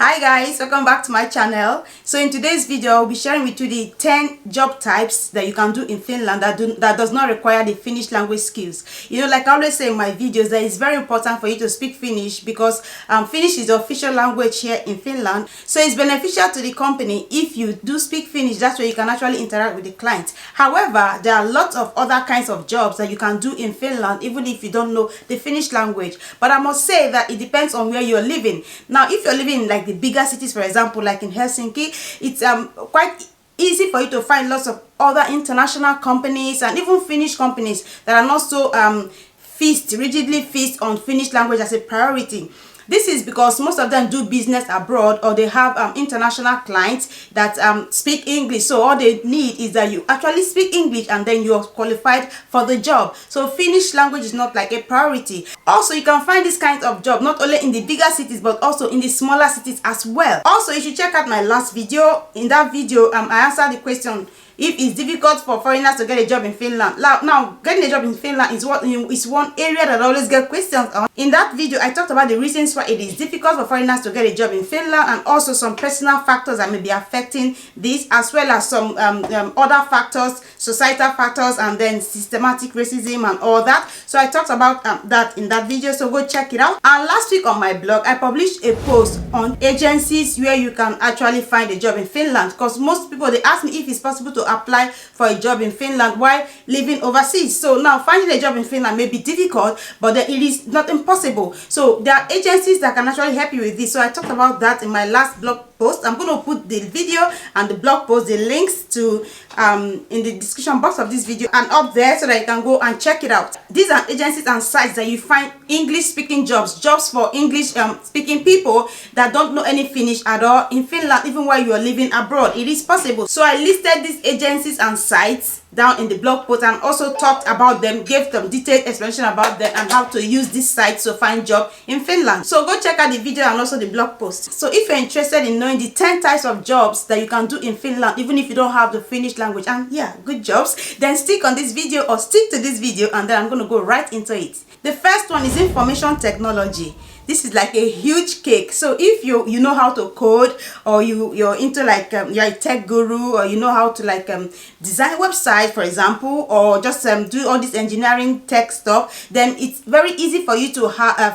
Hi guys, welcome back to my channel. So in today's video I'll be sharing with you the 10 job types that you can do in Finland that does not require the Finnish language skills. You know, like I always say in my videos, that it's very important for you to speak Finnish because Finnish is the official language here in Finland. So it's beneficial to the company if you do speak Finnish. That's where you can actually interact with the client. However, there are lots of other kinds of jobs that you can do in Finland even if you don't know the Finnish language. But I must say that it depends on where you're living. Now, if you're living in like the bigger cities, for example, like in Helsinki, it's quite easy for you to find lots of other international companies and even Finnish companies that are not so rigidly fixed on Finnish language as a priority. This is because most of them do business abroad, or they have international clients that speak English. So all they need is that you actually speak English and then you're qualified for the job. So Finnish language is not like a priority. Also, you can find this kind of job not only in the bigger cities but also in the smaller cities as well. Also, you should check out my last video. In that video, I answered the question if it's difficult for foreigners to get a job in Finland. Now, getting a job in Finland is one area that I always get questions on. In that video, I talked about the reasons why it is difficult for foreigners to get a job in Finland, and also some personal factors that may be affecting this, as well as some other factors, societal factors, and then systematic racism and all that. So I talked about that in that video, so go check it out. And last week on my blog, I published a post on agencies where you can actually find a job in Finland, because most people, they ask me if it's possible to apply for a job in Finland while living overseas. So now finding a job in Finland may be difficult, but then it is not impossible. So there are agencies that can actually help you with this. So I talked about that in my last blog post. I'm going to put the video and the blog post, the links to in the description box of this video and up there, so that you can go and check it out. These are agencies and sites that you find English speaking jobs for English speaking people that don't know any Finnish at all in Finland, even while you are living abroad. It is possible. So I listed these agencies and sites down in the blog post and also talked about them, gave them detailed explanation about them and how to use these sites to find job in Finland. So go check out the video and also the blog post. So if you're interested in knowing the 10 types of jobs that you can do in Finland even if you don't have the Finnish language, and yeah, good jobs, then stick on this video or stick to this video, and then I'm going to go right into it. The first one is information technology. This is like a huge cake. So if you know how to code, or you're into like you're a tech guru, or you know how to like design websites, for example, or just do all this engineering tech stuff, then it's very easy for you to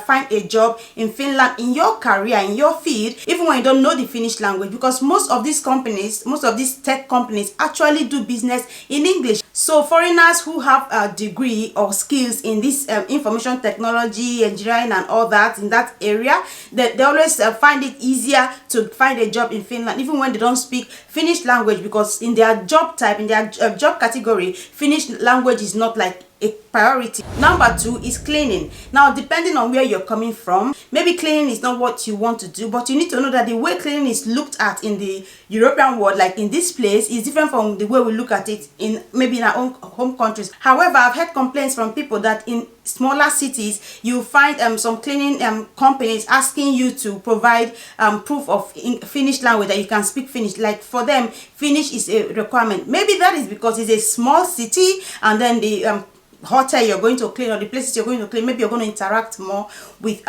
find a job in Finland in your career, in your field, even when you don't know the Finnish language, because most of these companies, most of these tech companies actually do business in English. So foreigners who have a degree or skills in this information technology, engineering and all that, in that area, that they always find it easier to find a job in Finland even when they don't speak Finnish language, because in their job type, in their job category, Finnish language is not like a priority. Number 2 is cleaning. Now, depending on where you're coming from, maybe cleaning is not what you want to do, but you need to know that the way cleaning is looked at in the European world, like in this place, is different from the way we look at it in maybe in our own home countries. However, I've heard complaints from people that in smaller cities you find some cleaning companies asking you to provide proof of Finnish language, that you can speak Finnish. Like for them, Finnish is a requirement. Maybe that is because it's a small city, and then the hotel you're going to clean, or the places you're going to clean, maybe you're going to interact more with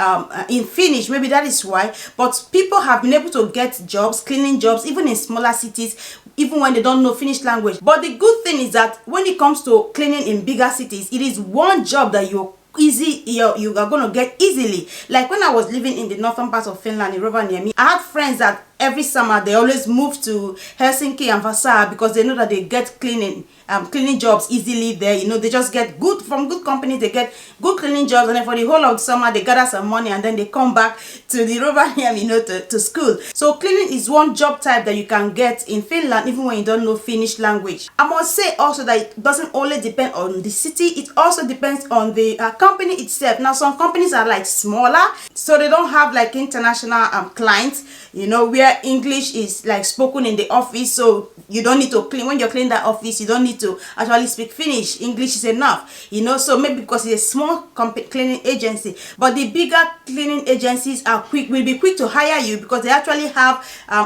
in Finnish. Maybe that is why. But people have been able to get jobs, cleaning jobs, even in smaller cities, even when they don't know Finnish language. But the good thing is that when it comes to cleaning in bigger cities, it is one job that you are going to get easily. Like when I was living in the northern part of Finland, in Rovaniemi, I had friends that every summer they always move to Helsinki and Vaasa because they know that they get cleaning jobs easily there. You know, they just get good from good companies, they get good cleaning jobs, and then for the whole of summer they gather some money and then they come back to the Rovaniemi, you know, to school. So cleaning is one job type that you can get in Finland even when you don't know Finnish language. I must say also that it doesn't only depend on the city, it also depends on the company itself. Now, some companies are like smaller, so they don't have like international clients, you know, where English is like spoken in the office, so you don't need to clean. When you're cleaning that office, you don't need to actually speak Finnish. English is enough, you know. So maybe because it's a small cleaning agency, but the bigger cleaning agencies will be quick to hire you because they actually have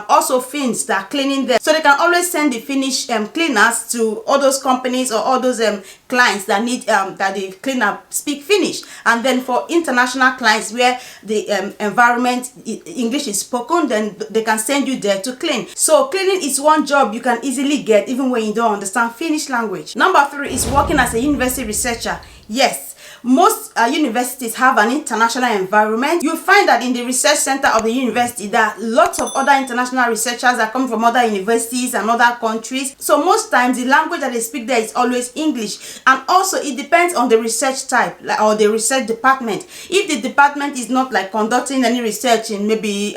also Finns that are cleaning there, so they can always send the Finnish cleaners to all those companies or all those clients that need that the cleaner speak Finnish, and then for international clients where the environment English is spoken, then they can send you there to clean. So cleaning is one job you can easily get even when you don't understand Finnish language. Number 3 is working as a university researcher. Yes, most universities have an international environment. You'll find that in the research center of the university, there are lots of other international researchers that come from other universities and other countries. So most times the language that they speak there is always English. And also it depends on the research type or the research department. If the department is not like conducting any research in maybe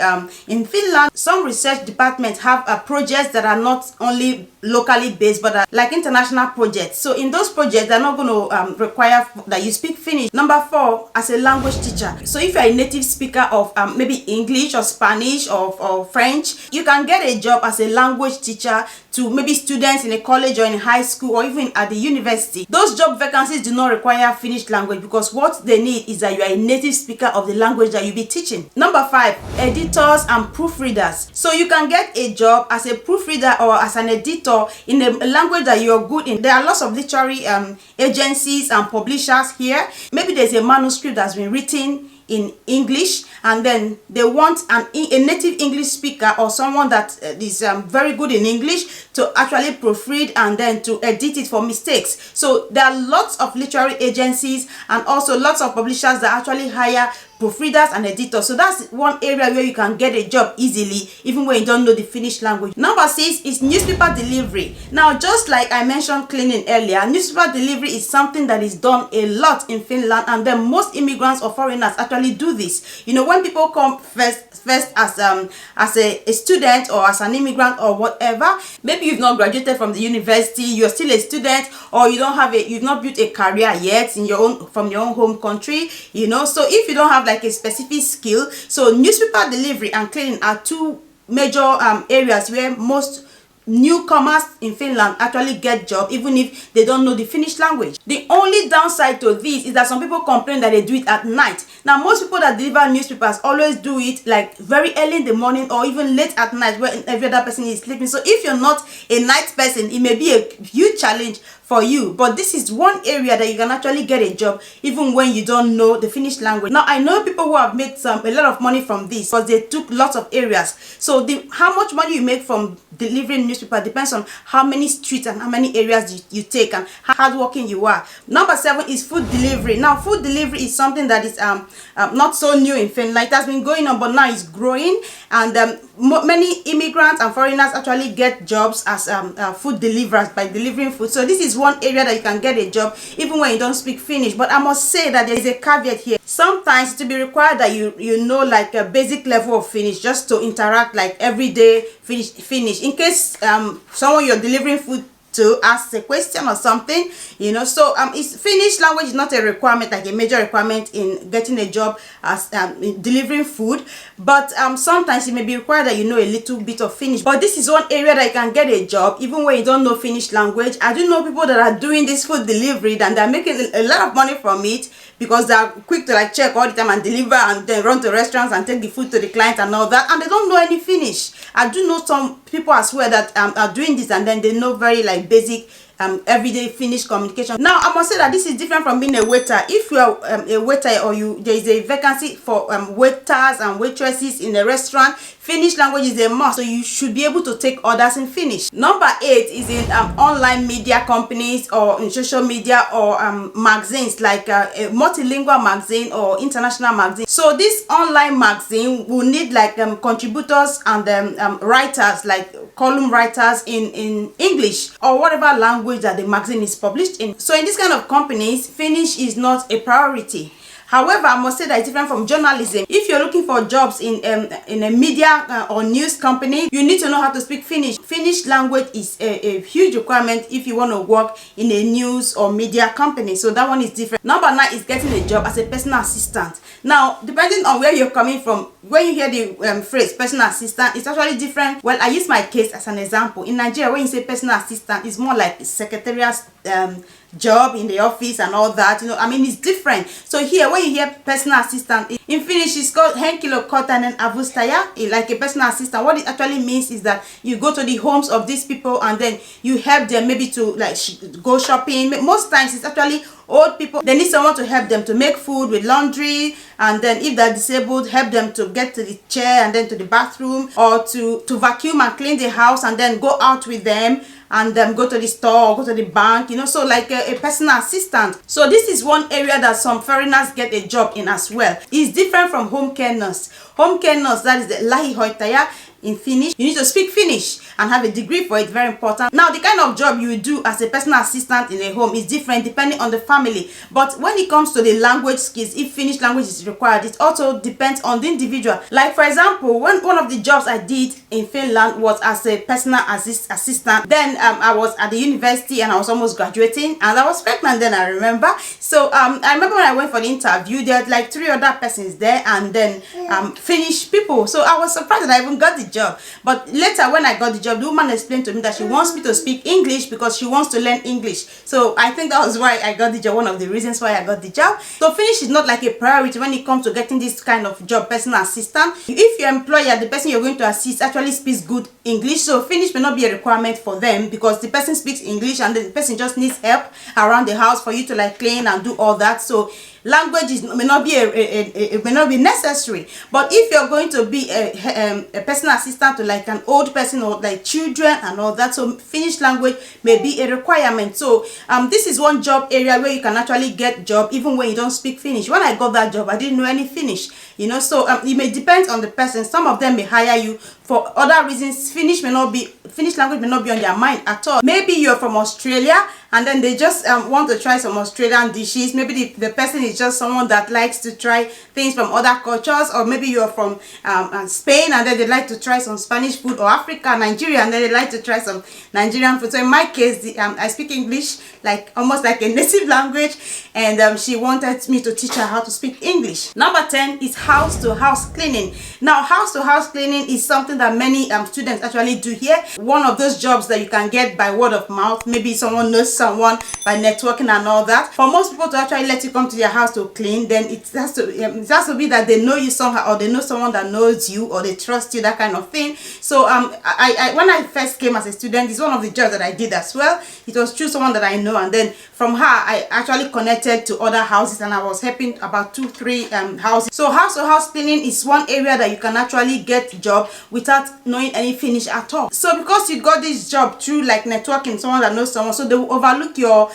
in Finland, some research departments have projects that are not only locally based but are like international projects. So in those projects, they're not going to require that you speak Finnish. Number 4, as a language teacher. So if you're a native speaker of maybe English or Spanish or French, you can get a job as a language teacher to maybe students in a college or in high school or even at the university. Those job vacancies do not require Finnish language because what they need is that you are a native speaker of the language that you'll be teaching. Number 5, editors and proofreaders. So you can get a job as a proofreader or as an editor in a language that you're good in. There are lots of literary agencies and publishers here. Maybe there's a manuscript that's been written in English and then they want a native English speaker or someone that is very good in English to actually proofread and then to edit it for mistakes. So there are lots of literary agencies and also lots of publishers that actually hire proofreaders and editors. So that's one area where you can get a job easily even when you don't know the Finnish language. Number 6 is newspaper delivery. Now, just like I mentioned cleaning earlier, newspaper delivery is something that is done a lot in Finland, and then most immigrants or foreigners actually do this. You know, when people come first as a student or as an immigrant or whatever, maybe you've not graduated from the university, you're still a student, or you've not built a career yet in from your own home country, you know. So if you don't have like a specific skill, so newspaper delivery and cleaning are two major areas where most newcomers in Finland actually get job even if they don't know the Finnish language. The only downside to this is that some people complain that they do it at night. Now, most people that deliver newspapers always do it like very early in the morning or even late at night when every other person is sleeping. So if you're not a night person, it may be a huge challenge for you, but this is one area that you can actually get a job even when you don't know the Finnish language. Now, I know people who have made a lot of money from this because they took lots of areas. So how much money you make from delivering newspaper depends on how many streets and how many areas you take and how hardworking you are. Number 7 is food delivery. Now, food delivery is something that is not so new in Finland. It has been going on, but now it's growing, and many immigrants and foreigners actually get jobs as food deliverers by delivering food. So this is one area that you can get a job even when you don't speak Finnish. But I must say that there is a caveat here. Sometimes it will be required that you know like a basic level of Finnish just to interact like everyday Finnish in case someone you're delivering food to ask a question or something, you know. So Finnish language is not a requirement, like a major requirement in getting a job as delivering food, but sometimes it may be required that you know a little bit of Finnish. But this is one area that you can get a job even when you don't know Finnish language. I do know people that are doing this food delivery and they're making a lot of money from it because they are quick to like check all the time and deliver and then run to restaurants and take the food to the client and all that, and they don't know any Finnish. I do know some people as well that are doing this and then they know very like basic everyday Finnish communication. Now, I must say that this is different from being a waiter. If you are a waiter or there is a vacancy for waiters and waitresses in a restaurant, Finnish language is a must, so you should be able to take orders in Finnish. Number 8 is in online media companies or in social media or magazines like a multilingual magazine or international magazine. So this online magazine will need like contributors and writers, like column writers in English or whatever language that the magazine is published in. So in this kind of companies, Finnish is not a priority. However, I must say that it's different from journalism. If you're looking for jobs in a media or news company, you need to know how to speak Finnish. Finnish language is a huge requirement if you want to work in a news or media company. So that one is different. Number 9 is getting a job as a personal assistant. Now, depending on where you're coming from, when you hear the phrase personal assistant, it's actually different. Well, I use my case as an example. In Nigeria, when you say personal assistant, it's more like secretariat job in the office and all that, you know. I mean, it's different. So here, when you hear personal assistant in Finnish, it's called henkilökohtainen avustaja, like a personal assistant. What it actually means is that you go to the homes of these people and then you help them maybe to like go shopping. Most times it's actually old people. They need someone to help them to make food, with laundry, and then if they're disabled, help them to get to the chair and then to the bathroom, or to vacuum and clean the house and then go out with them and go to the store or go to the bank, you know. So like a personal assistant. So this is one area that some foreigners get a job in as well. It's different from home care nurse. Home care nurse, that is the lähihoitaja in Finnish. You need to speak Finnish and have a degree for it, very important. Now, the kind of job you do as a personal assistant in a home is different depending on the family. But when it comes to the language skills, if Finnish language is required, it also depends on the individual. Like for example, one of the jobs I did in Finland was as a personal assistant. Then I was at the university and I was almost graduating, and I was pregnant then, I remember. So I remember when I went for the interview, there had like 3 other persons there and then Finnish people. So I was surprised that I even got the job. But later when I got the job, the woman explained to me that she wants me to speak English because she wants to learn English. So I think that was why I got the job, one of the reasons why I got the job. So Finnish is not like a priority when it comes to getting this kind of job, personal assistant. If your employer, the person you're going to assist, actually speaks good English, so Finnish may not be a requirement for them because the person speaks English and the person just needs help around the house for you to like clean and do all that. So language may not be necessary. But if you're going to be a personal assistant to like an old person or like children and all that, so Finnish language may be a requirement. So this is one job area where you can actually get job even when you don't speak Finnish. When I got that job, I didn't know any Finnish, you know. So it may depend on the person. Some of them may hire you for other reasons. Finnish language may not be on their mind at all. Maybe you're from Australia and then they just want to try some Australian dishes. Maybe the person is just someone that likes to try things from other cultures, or maybe you're from Spain and then they like to try some Spanish food, or Africa, Nigeria, and then they like to try some Nigerian food. So in my case, I speak English like almost like a native language, and she wanted me to teach her how to speak English. Number 10 is house-to-house cleaning. Now, house-to-house cleaning is something that many students actually do here. One of those jobs that you can get by word of mouth. Maybe someone knows someone by networking and all that. For most people to actually let you come to their house to clean, then it has to be that they know you somehow, or they know someone that knows you, or they trust you, that kind of thing. So when I first came as a student, it's one of the jobs that I did as well. It was through someone that I know, and then from her I actually connected to other houses, and I was helping about 2-3 houses. So house-to-house cleaning is one area that you can actually get job without knowing any Finnish at all. So because you got this job through like networking, someone that knows someone, so they will overlook your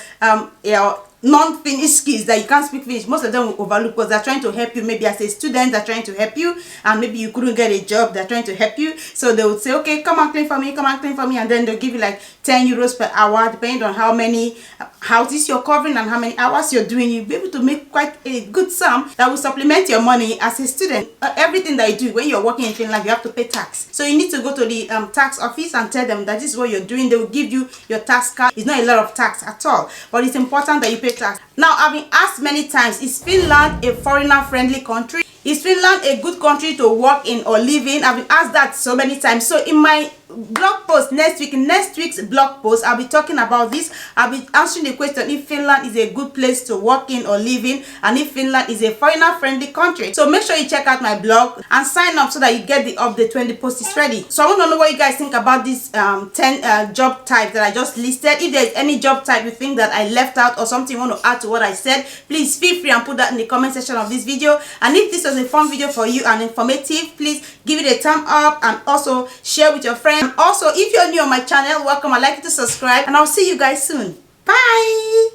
non-Finnish skills that you can't speak Finnish. Most of them will overlook because they're trying to help you. Maybe as a student, they're trying to help you, and maybe you couldn't get a job, they're trying to help you. So they would say, okay, come and clean for me, come and clean for me, and then they'll give you like 10 euros per hour, depending on how many houses you're covering and how many hours you're doing. You'll be able to make quite a good sum that will supplement your money as a student. Everything that you do when you're working in Finland, you have to pay tax. So you need to go to the tax office and tell them that this is what you're doing. They will give you your tax card. It's not a lot of tax at all, but it's important that you pay tax. Now, I've been asked many times, is Finland a foreigner-friendly country? Is Finland a good country to work in or live in? I've been asked that so many times. So in my blog post next week's blog post, I'll be talking about this. I'll be answering the question if Finland is a good place to work in or live in, and if Finland is a foreigner-friendly country. So make sure you check out my blog and sign up so that you get the update when the post is ready. So I want to know what you guys think about these 10 job types that I just listed. If there's any job type you think that I left out or something you want to add to what I said, please feel free and put that in the comment section of this video. And if this was a fun video for you and informative, please give it a thumb up and also share with your friends. And also, if you're new on my channel, welcome. I'd like you to subscribe, and I'll see you guys soon. Bye.